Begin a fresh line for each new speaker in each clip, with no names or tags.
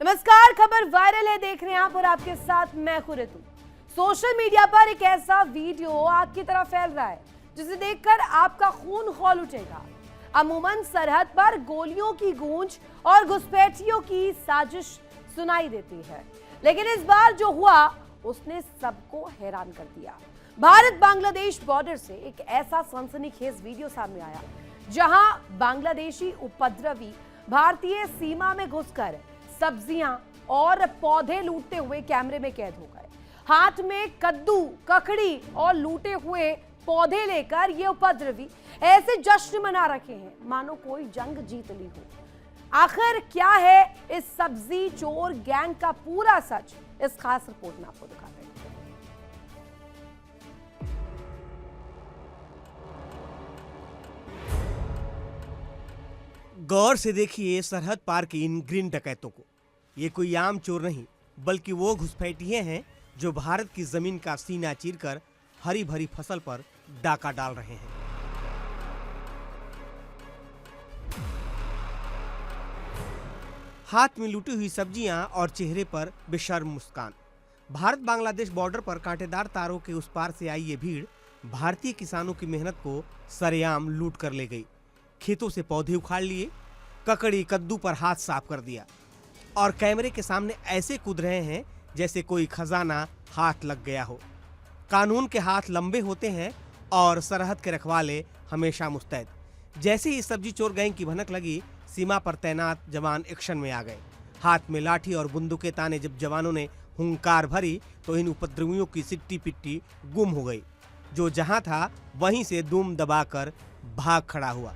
नमस्कार, खबर वायरल है, देख रहे हैं आप और आपके साथ मैं हूं ऋतु। सोशल मीडिया पर एक ऐसा वीडियो आग की तरह फैल रहा है जिसे देखकर आपका खून खौल उठेगा। अमूमन सरहद पर गोलियों की गूंज और घुसपैठियों की साजिश सुनाई देती है, लेकिन इस बार जो हुआ उसने सबको हैरान कर दिया। भारत बांग्लादेश बॉर्डर से एक ऐसा सनसनीखेज वीडियो सामने आया जहां बांग्लादेशी उपद्रवी भारतीय सीमा में घुसकर सब्जियां और पौधे लूटते हुए कैमरे में कैद हो गए। हाथ में कद्दू, ककड़ी और लूटे हुए पौधे लेकर ये उपद्रवी ऐसे जश्न मना रखे हैं मानो कोई जंग जीत ली हो। आखिर क्या है इस सब्जी चोर गैंग का पूरा सच, इस खास रिपोर्ट में आपको दिखाते हैं।
गौर से देखिए सरहद पार के इन ग्रीन डकैतों को। ये कोई आम चोर नहीं, बल्कि वो घुसपैठिए हैं जो भारत की जमीन का सीना चीरकर हरी भरी फसल पर डाका डाल रहे हैं। हाथ में लूटी हुई सब्जियां और चेहरे पर बेशर्म मुस्कान। भारत बांग्लादेश बॉर्डर पर कांटेदार तारों के उस पार से आई ये भीड़ भारतीय किसानों की मेहनत को सरेआम लूट कर ले गई। खेतों से पौधे उखाड़ लिए, ककड़ी कद्दू पर हाथ साफ कर दिया और कैमरे के सामने ऐसे कूद रहे हैं जैसे कोई खजाना हाथ लग गया हो। कानून के हाथ लंबे होते हैं और सरहद के रखवाले हमेशा मुस्तैद। जैसे ही सब्जी चोर गैंग की भनक लगी, सीमा पर तैनात जवान एक्शन में आ गए। हाथ में लाठी और बंदूकें ताने जब जवानों ने हुंकार भरी तो इन उपद्रवियों की सिट्टी पिट्टी गुम हो गई। जो जहां था वहीं से दुम दबाकर भाग खड़ा हुआ।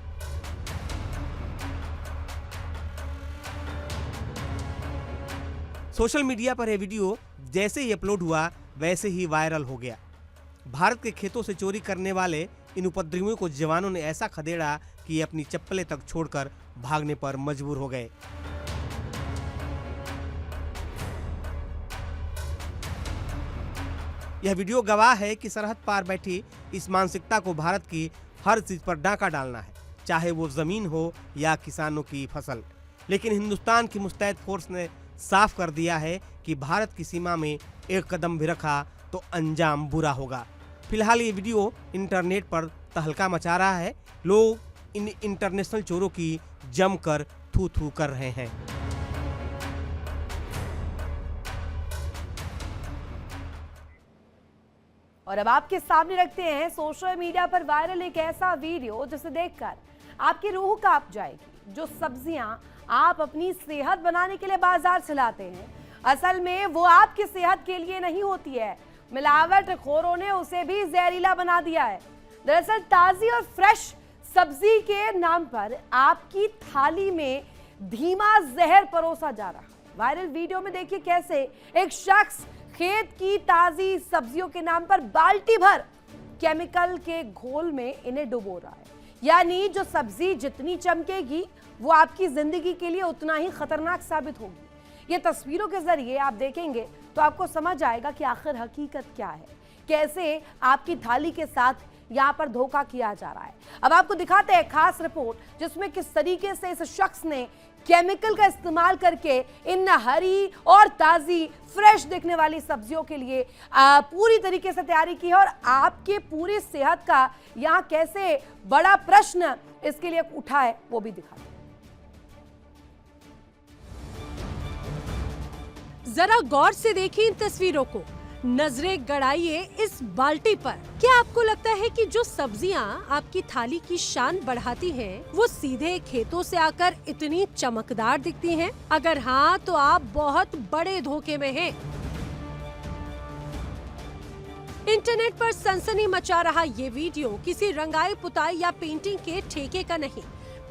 सोशल मीडिया पर यह वीडियो जैसे ही अपलोड हुआ वैसे ही वायरल हो गया। भारत के खेतों से चोरी करने वाले इन उपद्रवियों को जवानों ने ऐसा खदेड़ा कि ये अपनी चप्पलें तक छोड़कर भागने पर मजबूर हो गए। यह वीडियो गवाह है कि सरहद पार बैठी इस मानसिकता को भारत की हर चीज पर डाका डालना है, चाहे वो जमीन हो या किसानों की फसल। लेकिन हिंदुस्तान की मुस्तैद फोर्स ने साफ कर दिया है कि भारत की सीमा में एक कदम भी रखा तो अंजाम बुरा होगा। फिलहाल ये वीडियो इंटरनेट पर तहलका मचा रहा है। लोग इन इंटरनेशनल चोरों की जमकर थू थू कर रहे हैं।
और अब आपके सामने रखते हैं सोशल मीडिया पर वायरल एक ऐसा वीडियो जिसे देखकर आपकी रूह कांप जाएगी। जो सब्जियां आप अपनी सेहत बनाने के लिए बाजार से लाते हैं, असल में वो आपकी सेहत के लिए नहीं होती है। मिलावटखोरों ने उसे भी जहरीला बना दिया है। दरअसल ताजी और फ्रेश सब्जी के नाम पर आपकी थाली में धीमा जहर परोसा जा रहा है। वायरल वीडियो में देखिए कैसे एक शख्स खेत की ताजी सब्जियों के नाम पर बाल्टी भर केमिकल के घोल में इन्हें डुबो रहा है। यानी जो सब्जी जितनी चमकेगी वो आपकी जिंदगी के लिए उतना ही खतरनाक साबित होगी। ये तस्वीरों के जरिए आप देखेंगे तो आपको समझ आएगा कि आखिर हकीकत क्या है, कैसे आपकी थाली के साथ यहाँ पर धोखा किया जा रहा है। अब आपको दिखाते हैं खास रिपोर्ट जिसमें किस तरीके से इस शख्स ने केमिकल का इस्तेमाल करके इन हरी और ताजी फ्रेश दिखने वाली सब्जियों के लिए पूरी तरीके से तैयारी की है। और आपके पूरी सेहत का यहाँ कैसे बड़ा प्रश्न इसके लिए उठा है वो भी दिखाते हैं।
जरा गौर से देखिए इन तस्वीरों को, नजरें गड़ाइए इस बाल्टी पर। क्या आपको लगता है कि जो सब्जियां आपकी थाली की शान बढ़ाती हैं, वो सीधे खेतों से आकर इतनी चमकदार दिखती हैं? अगर हाँ, तो आप बहुत बड़े धोखे में हैं। इंटरनेट पर सनसनी मचा रहा ये वीडियो किसी रंगाई पुताई या पेंटिंग के ठेके का नहीं,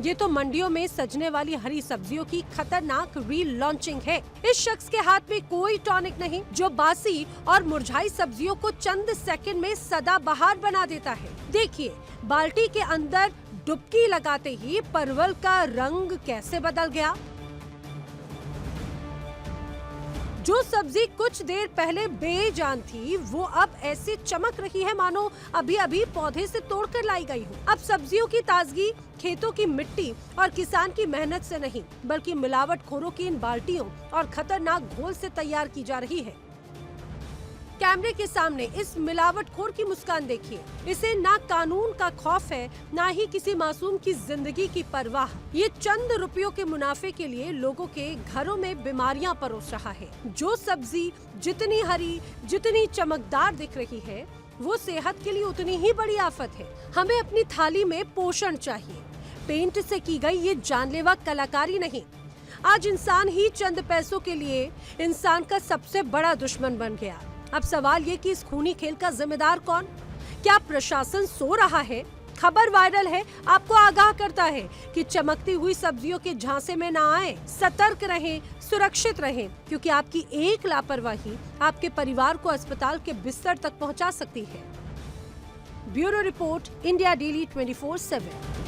ये तो मंडियों में सजने वाली हरी सब्जियों की खतरनाक री लॉन्चिंग है। इस शख्स के हाथ में कोई टॉनिक नहीं जो बासी और मुरझाई सब्जियों को चंद सेकंड में सदाबहार बना देता है। देखिए बाल्टी के अंदर डुबकी लगाते ही परवल का रंग कैसे बदल गया। जो सब्जी कुछ देर पहले बेजान थी वो अब ऐसे चमक रही है मानो अभी अभी पौधे से तोड़कर लाई गई हो। अब सब्जियों की ताजगी खेतों की मिट्टी और किसान की मेहनत से नहीं बल्कि मिलावटखोरों की इन बाल्टियों और खतरनाक घोल से तैयार की जा रही है। कैमरे के सामने इस मिलावटखोर की मुस्कान देखिए। इसे ना कानून का खौफ है ना ही किसी मासूम की जिंदगी की परवाह। ये चंद रुपयों के मुनाफे के लिए लोगों के घरों में बीमारियां परोस रहा है। जो सब्जी जितनी हरी जितनी चमकदार दिख रही है वो सेहत के लिए उतनी ही बड़ी आफत है। हमें अपनी थाली में पोषण चाहिए, पेंट से की गई ये जानलेवा कलाकारी नहीं। आज इंसान ही चंद पैसों के लिए इंसान का सबसे बड़ा दुश्मन बन गया। अब सवाल ये कि इस खूनी खेल का जिम्मेदार कौन? क्या प्रशासन सो रहा है? खबर वायरल है, आपको आगाह करता है कि चमकती हुई सब्जियों के झांसे में ना आए। सतर्क रहें, सुरक्षित रहें, क्योंकि आपकी एक लापरवाही आपके परिवार को अस्पताल के बिस्तर तक पहुंचा सकती है। Bureau report, India daily 24/7।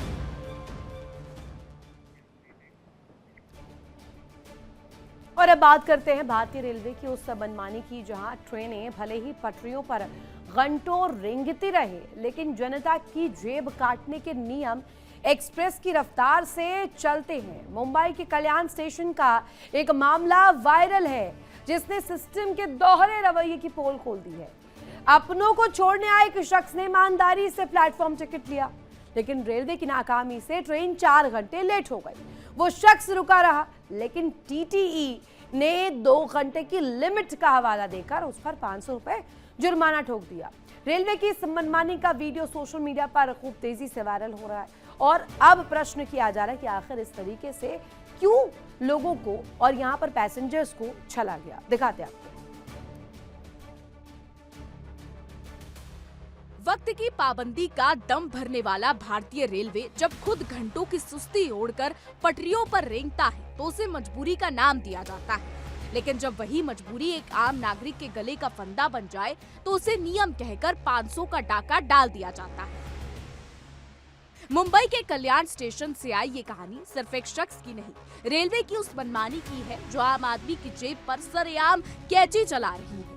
और अब बात करते हैं भारतीय रेलवे की उस मनमानी की, जहां ट्रेनें भले ही पटरियों पर घंटों रेंगती रहे लेकिन जनता की जेब काटने के नियम एक्सप्रेस की रफ्तार से चलते हैं। मुंबई के कल्याण स्टेशन का एक मामला वायरल है जिसने सिस्टम के दोहरे रवैये की पोल खोल दी है। अपनों को छोड़ने आए एक शख्स ने ईमानदारी से प्लेटफॉर्म टिकट लिया, लेकिन रेलवे की नाकामी से ट्रेन 4 घंटे लेट हो गई। वो शख्स रुका रहा, लेकिन टीटीई ने 2 घंटे की लिमिट का हवाला देकर उस पर 500 रुपए जुर्माना ठोक दिया। रेलवे की इस मनमानी का वीडियो सोशल मीडिया पर खूब तेजी से वायरल हो रहा है और अब प्रश्न किया जा रहा है कि आखिर इस तरीके से क्यों लोगों को और यहाँ पर पैसेंजर्स को छला गया। दिखाते हैं आपको।
वक्त की पाबंदी का दम भरने वाला भारतीय रेलवे जब खुद घंटों की सुस्ती ओढ़कर पटरियों पर रेंगता है तो उसे मजबूरी का नाम दिया जाता है, लेकिन जब वही मजबूरी एक आम नागरिक के गले का फंदा बन जाए तो उसे नियम कहकर 500 का डाका डाल दिया जाता है। मुंबई के कल्याण स्टेशन से आई ये कहानी सिर्फ एक शख्स की नहीं, रेलवे की उस मनमानी की है जो आम आदमी की जेब पर सरेआम कैची चला रही है।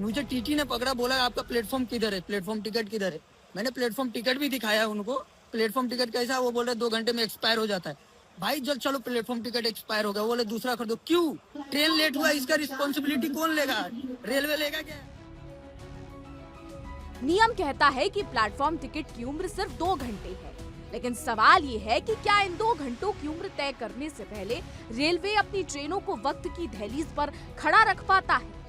मुझे टीटी ने पकड़ा, बोला आपका प्लेटफॉर्म किधर है, प्लेटफॉर्म टिकट किधर है। मैंने प्लेटफॉर्म टिकट भी दिखाया उनको। प्लेटफॉर्म टिकट कैसा, वो बोल रहे 2 घंटे में एक्सपायर हो जाता है। भाई जब चलो प्लेटफॉर्म टिकट एक्सपायर हो गया, बोले दूसरा खरीदो। क्यों? ट्रेन लेट हुआ, इसका रिस्पॉन्सिबिलिटी कौन लेगा? रेलवे लेगा क्या?
नियम कहता है कि प्लेटफॉर्म टिकट की उम्र सिर्फ 2 घंटे है, लेकिन सवाल ये है कि क्या इन 2 घंटों की उम्र तय करने से पहले रेलवे अपनी ट्रेनों को वक्त की दहलीज पर खड़ा रख पाता है?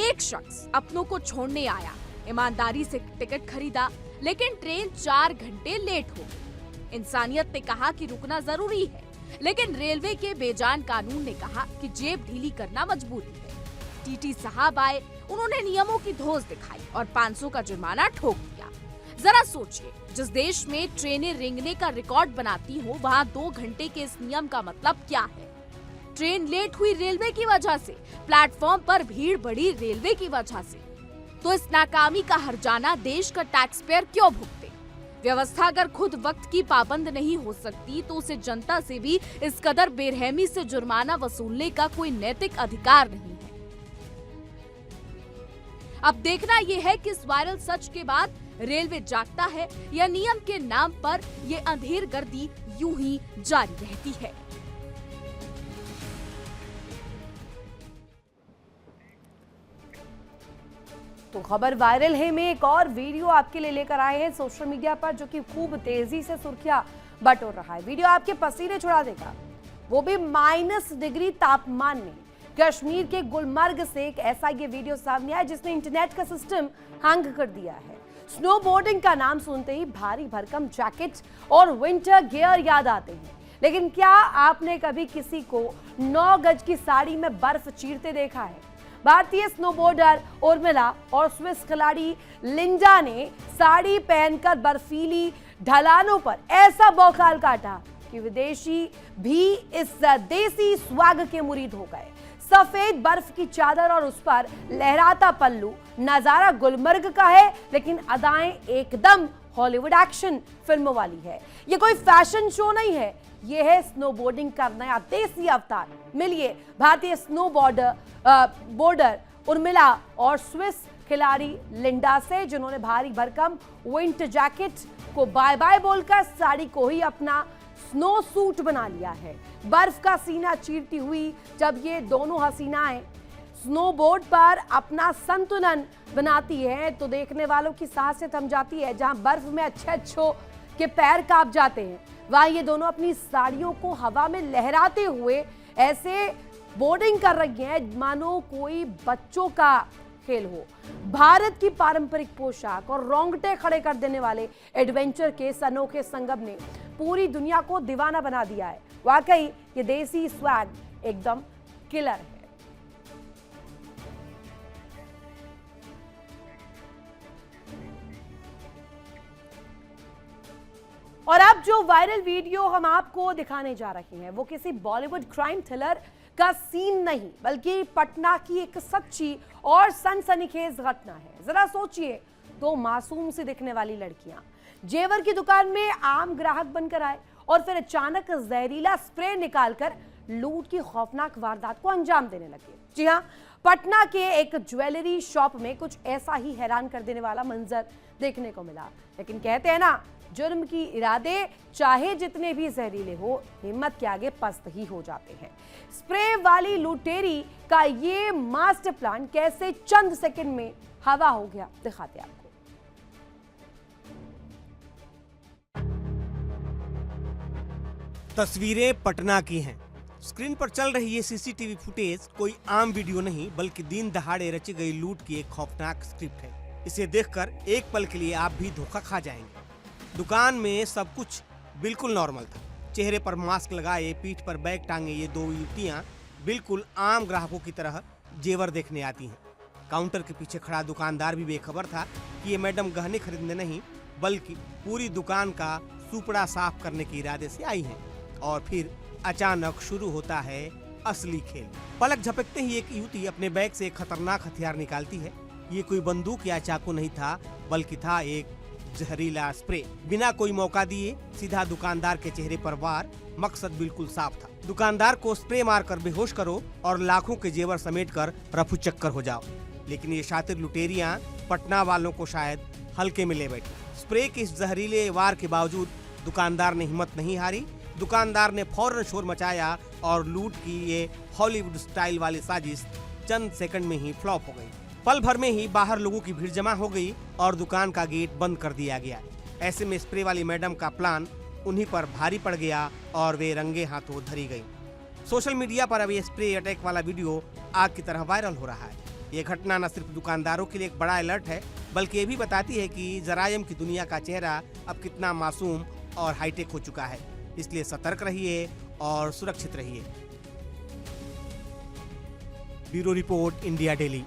एक शख्स अपनों को छोड़ने आया, ईमानदारी से टिकट खरीदा, लेकिन ट्रेन 4 घंटे लेट हो गई। इंसानियत ने कहा कि रुकना जरूरी है, लेकिन रेलवे के बेजान कानून ने कहा कि जेब ढीली करना मजबूरी है। टीटी साहब आए, उन्होंने नियमों की धौंस दिखाई और 500 का जुर्माना ठोक दिया। जरा सोचिए, जिस देश में ट्रेनें रेंगने का रिकॉर्ड बनाती हो वहाँ 2 घंटे के इस नियम का मतलब क्या है? ट्रेन लेट हुई रेलवे की वजह से, प्लेटफॉर्म पर भीड़ बढ़ी रेलवे की वजह से। तो इस नाकामी का हर्जाना देश का टैक्स पेयर क्यों भुगते? व्यवस्था अगर खुद वक्त की पाबंद नहीं हो सकती तो उसे जनता से भी इस कदर बेरहमी से जुर्माना वसूलने का कोई नैतिक अधिकार नहीं है। अब देखना यह है कि इस वायरल सच के बाद रेलवे जागता है या नियम के नाम पर ये अंधेर गर्दी यूं ही जारी रहती है।
तो खबर वायरल है में एक और वीडियो आपके लिए लेकर आए हैं सोशल मीडिया पर, जो कि खूब तेजी से सुर्खियां बटोर रहा है। वीडियो आपके पसीने छुड़ा देगा, वो भी -डिग्री तापमान में। कश्मीर के गुलमर्ग से एक ऐसा ये वीडियो सामने आया जिसने इंटरनेट का सिस्टम हैंग कर दिया है। स्नोबोर्डिंग का नाम सुनते ही भारी भरकम जैकेट और विंटर गियर याद आते हैं, लेकिन क्या आपने कभी किसी को 9 गज की साड़ी में बर्फ चीरते देखा है? भारतीय स्नोबोर्डर उर्मिला और स्विस खिलाड़ी लिंजा ने साड़ी पहनकर बर्फीली ढलानों पर ऐसा बौखाल काटा कि विदेशी भी इस देसी स्वाग के मुरीद हो गए। सफेद बर्फ की चादर और उस पर लहराता पल्लू, नजारा गुलमर्ग का है, लेकिन अदाएं एकदम हॉलीवुड एक्शन फिल्मों वाली है। ये कोई फैशन शो नहीं है, ये है स्नोबोर्डिंग का नया देसी अवतार। मिलिए भारतीय बोर्डर उर्मिला और स्विस खिलाड़ी लिंडा से, जिन्होंने भारी भरकम विंटर जैकेट को बाय बाय बोलकर साड़ी को ही अपना स्नो सूट बना लिया है। बर्फ का सीना चीरती हुई जब ये दोनों हसीनाएं स्नोबोर्ड पर अपना संतुलन बनाती है तो देखने वालों की सांसें थम जाती है। जहां बर्फ में अच्छों के पैर कांप जाते हैं, वहां ये दोनों अपनी साड़ियों को हवा में लहराते हुए ऐसे बोर्डिंग कर रही हैं मानो कोई बच्चों का खेल हो। भारत की पारंपरिक पोशाक और रोंगटे खड़े कर देने वाले एडवेंचर के इस अनोखे संगम ने पूरी दुनिया को दीवाना बना दिया है। वाकई ये देसी स्वैग एकदम किलर है। और अब जो वायरल वीडियो हम आपको दिखाने जा रहे हैं वो किसी बॉलीवुड क्राइम थ्रिलर का सीन नहीं, बल्कि पटना की एक सच्ची और सनसनीखेज घटना है। जरा सोचिए, दो मासूम से दिखने वाली लड़कियां जेवर की दुकान में आम ग्राहक बनकर आए और फिर अचानक जहरीला स्प्रे निकालकर लूट की खौफनाक वारदात को अंजाम देने लगे। जी हां, पटना के एक ज्वेलरी शॉप में कुछ ऐसा ही हैरान कर देने वाला मंजर देखने को मिला। लेकिन कहते हैं ना, जुर्म की इरादे चाहे जितने भी जहरीले हो, हिम्मत के आगे पस्त ही हो जाते हैं। स्प्रे वाली लुटेरी का ये मास्टर प्लान कैसे चंद सेकंड में हवा हो गया, दिखाते आपको।
तस्वीरें पटना की हैं। स्क्रीन पर चल रही ये सीसीटीवी फुटेज कोई आम वीडियो नहीं, बल्कि दिन दहाड़े रची गई लूट की एक खौफनाक स्क्रिप्ट है। इसे देखकर एक पल के लिए आप भी धोखा खा जाएंगे। दुकान में सब कुछ बिल्कुल नॉर्मल था। चेहरे पर मास्क लगाए, पीठ पर बैग टांगे ये दो युवतियां बिल्कुल आम ग्राहकों की तरह जेवर देखने आती हैं। काउंटर के पीछे खड़ा दुकानदार भी बेखबर था कि ये मैडम गहने खरीदने नहीं, बल्कि पूरी दुकान का सुपड़ा साफ करने के इरादे से आई हैं। और फिर अचानक शुरू होता है असली खेल। पलक झपकते ही एक युवती अपने बैग से एक खतरनाक हथियार निकालती है। ये कोई बंदूक या चाकू नहीं था, बल्कि था एक जहरीला स्प्रे। बिना कोई मौका दिए सीधा दुकानदार के चेहरे पर वार। मकसद बिल्कुल साफ था, दुकानदार को स्प्रे मारकर बेहोश करो और लाखों के जेवर समेटकर रफू चक्कर हो जाओ। लेकिन ये शातिर लुटेरियां पटना वालों को शायद हल्के में ले बैठी। स्प्रे के इस जहरीले वार के बावजूद दुकानदार ने हिम्मत नहीं हारी। दुकानदार ने फौरन शोर मचाया और लूट की ये हॉलीवुड स्टाइल वाली साजिश चंद सेकंड में ही फ्लॉप हो गई। पल भर में ही बाहर लोगों की भीड़ जमा हो गई और दुकान का गेट बंद कर दिया गया। ऐसे में स्प्रे वाली मैडम का प्लान उन्हीं पर भारी पड़ गया और वे रंगे हाथों धरी गई। सोशल मीडिया पर अब ये स्प्रे अटैक वाला वीडियो आग की तरह वायरल हो रहा है। ये घटना न सिर्फ दुकानदारों के लिए एक बड़ा अलर्ट है, बल्कि ये भी बताती है कि जराइम की दुनिया का चेहरा अब कितना मासूम और हाईटेक हो चुका है। इसलिए सतर्क रहिए और सुरक्षित रहिए। Bureau report, India daily.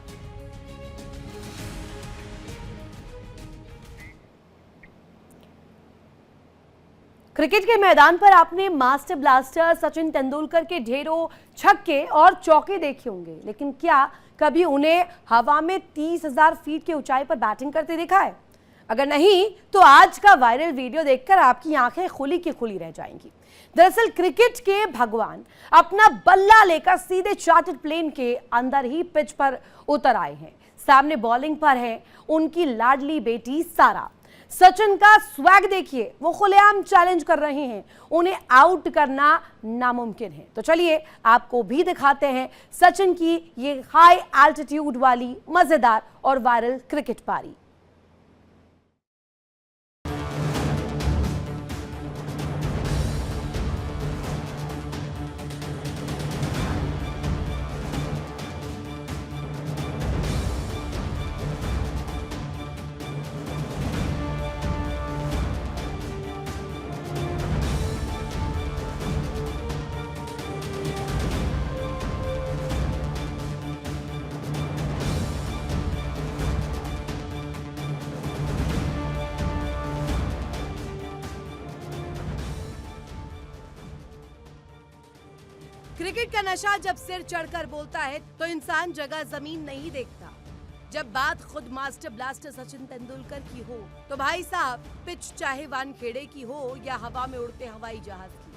Cricket के मैदान पर आपने मास्टर ब्लास्टर सचिन तेंदुलकर के ढेरों छक्के और चौके देखे होंगे, लेकिन क्या कभी उन्हें हवा में 30,000 फीट की ऊंचाई पर बैटिंग करते देखा है? अगर नहीं तो आज का वायरल वीडियो देखकर आपकी आंखें खुली की खुली रह जाएंगी। दरअसल क्रिकेट के भगवान अपना बल्ला लेकर सीधे चार्टर्ड प्लेन के अंदर ही पिच पर उतर आए हैं। सामने बॉलिंग पर है उनकी लाडली बेटी सारा। सचिन का स्वैग देखिए, वो खुलेआम चैलेंज कर रहे हैं, उन्हें आउट करना नामुमकिन है। तो चलिए आपको भी दिखाते हैं सचिन की ये हाई एल्टीट्यूड वाली मजेदार और वायरल क्रिकेट पारी। क्रिकेट का नशा जब सिर चढ़कर बोलता है तो इंसान जगह जमीन नहीं देखता। जब बात खुद मास्टर ब्लास्टर सचिन तेंदुलकर की हो तो भाई साहब पिच चाहे वानखेड़े की हो या हवा में उड़ते हवाई जहाज की,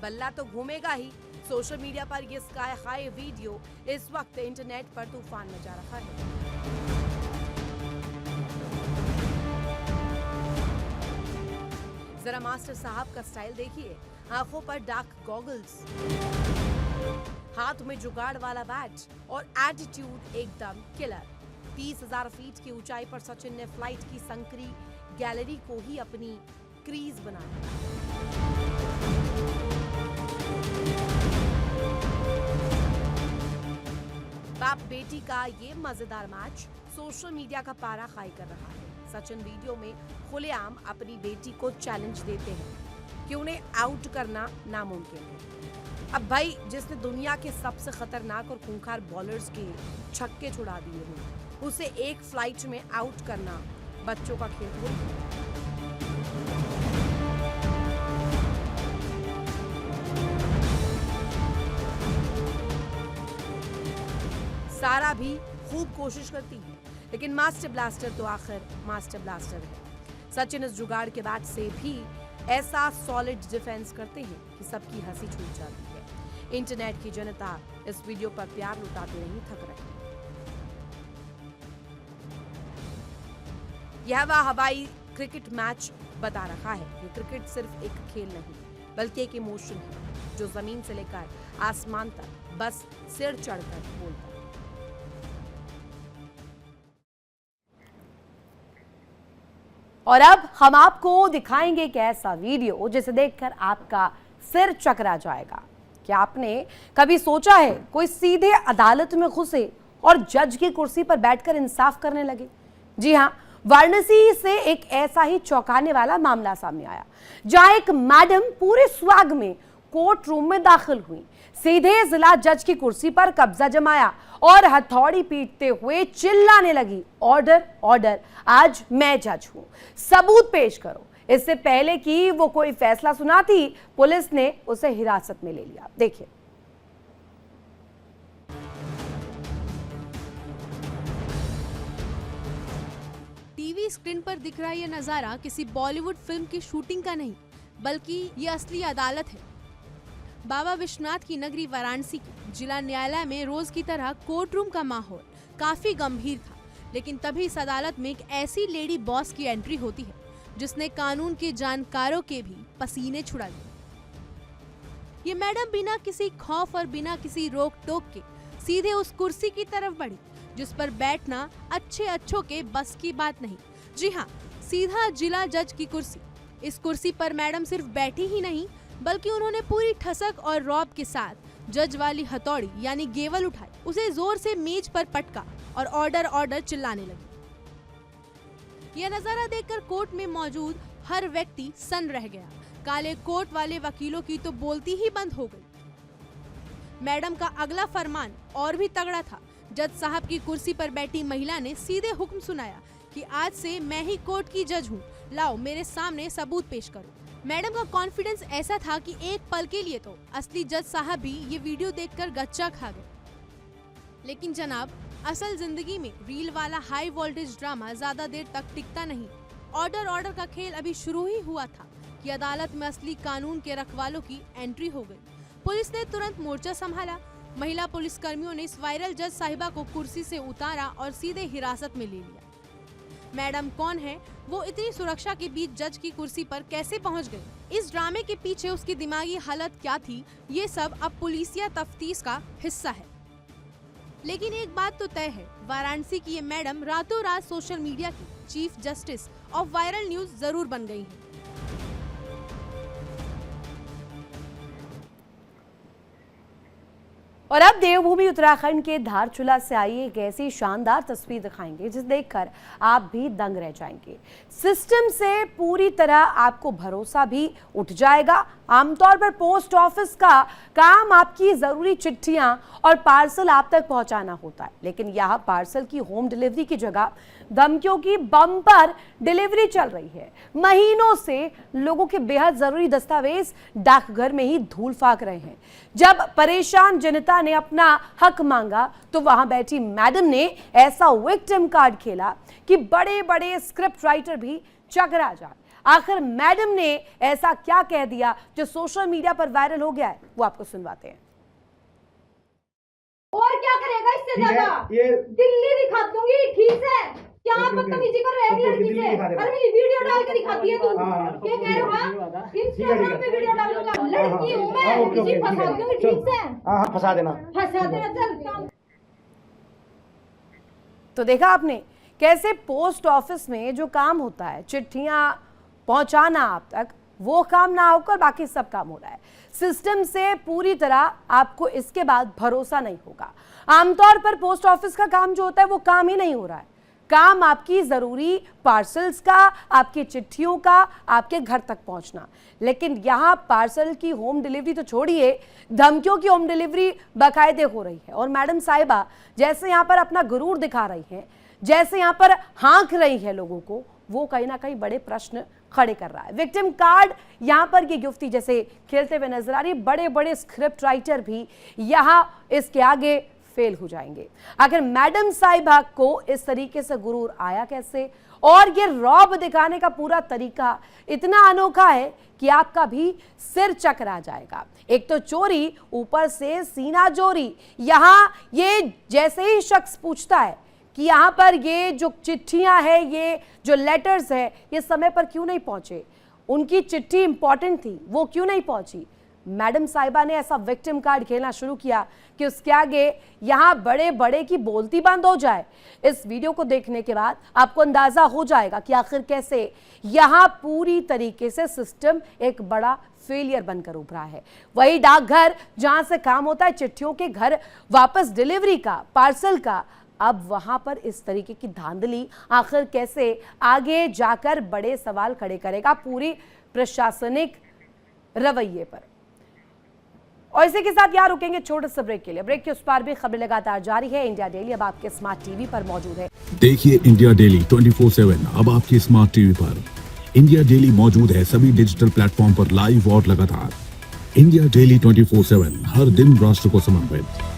बल्ला तो घूमेगा ही। सोशल मीडिया पर ये स्काई हाई वीडियो इस वक्त इंटरनेट पर तूफान मचा रहा है। जरा मास्टर साहब का स्टाइल देखिए, आंखों पर डार्क गॉगल्स, हाथ में जुगाड़ वाला बैट और एटीट्यूड एकदम किलर। 30,000 फीट की ऊंचाई पर सचिन ने फ्लाइट की संकरी गैलरी को ही अपनी क्रीज बनाया। बाप बेटी का ये मजेदार मैच सोशल मीडिया का पारा खाई कर रहा है। सचिन वीडियो में खुलेआम अपनी बेटी को चैलेंज देते हैं कि उन्हें आउट करना नामुमकिन है। अब भाई जिसने दुनिया के सबसे खतरनाक और खूंखार बॉलर्स के छक्के छुड़ा दिए हों, उसे एक फ्लाइट में आउट करना बच्चों का खेल हो। सारा भी खूब कोशिश करती है, लेकिन मास्टर ब्लास्टर तो आखिर मास्टर ब्लास्टर है। सचिन इस जुगाड़ के बैट से भी ऐसा सॉलिड डिफेंस करते हैं कि सबकी हंसी छूट जाती है। इंटरनेट की जनता इस वीडियो पर प्यार लुटाते नहीं थक रही। यह वह हवाई क्रिकेट मैच बता रहा है। ये क्रिकेट सिर्फ एक खेल नहीं बल्कि एक इमोशन है जो जमीन से लेकर आसमान तक बस सिर चढ़कर बोलता है। और अब हम आपको दिखाएंगे एक ऐसा वीडियो जिसे देखकर आपका सिर चकरा जाएगा। क्या आपने कभी सोचा है कोई सीधे अदालत में घुसे और जज की कुर्सी पर बैठकर इंसाफ करने लगे? जी हां, वाराणसी से एक ऐसा ही चौंकाने वाला मामला सामने आया, जहां एक मैडम पूरे स्वैग में कोर्ट रूम में दाखिल हुई, सीधे जिला जज की कुर्सी पर कब्जा जमाया और हथौड़ी पीटते हुए चिल्लाने लगी, ऑर्डर ऑर्डर, आज मैं जज हूं, सबूत पेश करो। इससे पहले कि वो कोई फैसला सुनाती, पुलिस ने उसे हिरासत में ले लिया। देखिए।
टीवी स्क्रीन पर दिख रहा ये नजारा किसी बॉलीवुड फिल्म की शूटिंग का नहीं, बल्कि ये असली अदालत है। बाबा विश्वनाथ की नगरी वाराणसी के जिला न्यायालय में रोज की तरह कोर्ट रूम का माहौल काफी गंभीर था, लेकिन तभी इस अदालत में एक ऐसी लेडी बॉस की एंट्री होती है जिसने कानून के जानकारों के भी पसीने छुड़ा दिए। ये मैडम बिना किसी खौफ और बिना किसी रोक टोक के सीधे उस कुर्सी की तरफ बढ़ी जिस पर बैठना अच्छों के बस की बात नहीं। जी हाँ, सीधा जिला जज की कुर्सी। इस कुर्सी पर मैडम सिर्फ बैठी ही नहीं, बल्कि उन्होंने पूरी ठसक और रौब के साथ जज वाली हथौड़ी यानी गेवल उठाई, उसे जोर से मेज पर पटका और ऑर्डर ऑर्डर चिल्लाने लगी। यह नजारा देखकर कोर्ट में मौजूद हर व्यक्ति सन्न रह गया। काले कोट वाले वकीलों की तो बोलती ही बंद हो गई। मैडम का अगला फरमान और भी तगड़ा था। जज साहब की कुर्सी पर बैठी महिला ने सीधे हुक्म सुनाया कि आज से मैं ही कोर्ट की जज हूँ, लाओ मेरे सामने सबूत पेश करो। मैडम का कॉन्फिडेंस ऐसा था कि एक पल के लिए तो असली जज साहब भी ये वीडियो देखकर गच्चा खा गए। लेकिन जनाब, असल जिंदगी में रील वाला हाई वोल्टेज ड्रामा ज्यादा देर तक टिकता नहीं। ऑर्डर ऑर्डर का खेल अभी शुरू ही हुआ था कि अदालत में असली कानून के रखवालों की एंट्री हो गई। पुलिस ने तुरंत मोर्चा संभाला। महिला पुलिस कर्मियों ने इस वायरल जज साहिबा को कुर्सी से उतारा और सीधे हिरासत में ले लिया। मैडम कौन है, वो इतनी सुरक्षा के बीच जज की कुर्सी पर कैसे पहुंच गई, इस ड्रामे के पीछे उसकी दिमागी हालत क्या थी, ये सब अब पुलिसिया तफ्तीश का हिस्सा है। लेकिन एक बात तो तय है, वाराणसी की ये मैडम रातों रात सोशल मीडिया की chief justice of viral news जरूर बन गई है।
और अब देवभूमि उत्तराखंड के धारचूला से आई एक ऐसी शानदार तस्वीर दिखाएंगे जिसे देखकर आप भी दंग रह जाएंगे। सिस्टम से पूरी तरह आपको भरोसा भी उठ जाएगा। आमतौर पर पोस्ट ऑफिस का काम आपकी जरूरी चिट्ठियां और पार्सल आप तक पहुंचाना होता है, लेकिन यह पार्सल की होम डिलीवरी की जगह धमकियों की बम्पर डिलीवरी चल रही है। महीनों से लोगों के बेहद जरूरी दस्तावेज डाकघर में ही धूल फाक रहे हैं। जब परेशान जनता साहिबा ने अपना हक मांगा तो वहां बैठी मैडम ने ऐसा विक्टिम कार्ड खेला कि बड़े बड़े स्क्रिप्ट राइटर भी चकरा जाए। आखिर मैडम ने ऐसा क्या कह दिया जो सोशल मीडिया पर वायरल हो गया है, वो आपको सुनवाते हैं।
और क्या करेगा इससे ज्यादा? दिल्ली दिखा दूंगी, ठीक है? क्या आप बदतमीजी कर रहे हैं लड़की से? अरे मेरी वीडियो डाल के दिखाती है तू, क्या कह रहे हो? इंस्टाग्राम पे वीडियो डालूंगा, लड़की हूँ मैं, किसी फंसा दूंगी, ठीक है?
हाँ फंसा देना
चल।
तो देखा आपने कैसे पोस्ट ऑफिस में जो काम होता है, चिट्ठियां पहुंचाना आप तक, वो काम ना होकर बाकी सब काम हो रहा है। सिस्टम से पूरी तरह आपको इसके बाद भरोसा नहीं होगा। आमतौर पर पोस्ट ऑफिस का काम जो होता है वो काम ही नहीं हो रहा है। काम आपकी जरूरी पार्सल्स का, आपकी चिट्ठियों का, आपके घर तक पहुंचना। लेकिन यहाँ पार्सल की होम डिलीवरी तो छोड़िए, धमकियों की होम डिलीवरी बाकायदे हो रही है। और मैडम साहिबा जैसे यहाँ पर अपना गुरूर दिखा रही हैं, जैसे यहाँ पर हाँक रही है लोगों को, वो कहीं ना कहीं बड़े प्रश्न खड़े कर रहा है। विक्टिम कार्ड यहाँ पर ये युवती जैसे खेलते हुए नजर आ रही, बड़े बड़े स्क्रिप्ट राइटर भी यहाँ इसके आगे फेल हो जाएंगे। आखिर मैडम साहिबा को इस तरीके से गुरूर आया कैसे, और ये रौब दिखाने का पूरा तरीका इतना अनोखा है कि आपका भी सिर चकरा जाएगा। एक तो चोरी, ऊपर से सीना जोरी। यहाँ ये जैसे ही शख्स पूछता है कि यहाँ पर ये जो चिट्ठियां हैं, ये जो लेटर्स है, ये समय पर क्यों नहीं पहुंचे, उनकी चिट्ठी इंपॉर्टेंट थी, वो क्यों नहीं पहुंची, मैडम साहिबा ने ऐसा विक्टिम कार्ड खेलना शुरू किया कि उसके आगे यहाँ बड़े बड़े की बोलती बंद हो जाए। इस वीडियो को देखने के बाद आपको अंदाजा हो जाएगा कि आखिर कैसे यहाँ पूरी तरीके से सिस्टम एक बड़ा फेलियर बनकर उभरा है। वही डाकघर जहां से काम होता है चिट्ठियों के घर वापस डिलीवरी का, पार्सल का, अब वहां पर इस तरीके की धांधली आखिर कैसे आगे जाकर बड़े सवाल खड़े करेगा पूरी प्रशासनिक रवैये पर। और इसी के साथ यहाँ रुकेंगे छोटे से ब्रेक के लिए। ब्रेक के उस पार भी खबरें लगातार जारी है। इंडिया डेली अब आपके स्मार्ट टीवी पर मौजूद है।
देखिए इंडिया डेली 24/7 अब आपके स्मार्ट टीवी पर। इंडिया डेली मौजूद है सभी डिजिटल प्लेटफॉर्म पर लाइव और लगातार। इंडिया डेली 24/7 हर दिन राष्ट्र को समर्पित।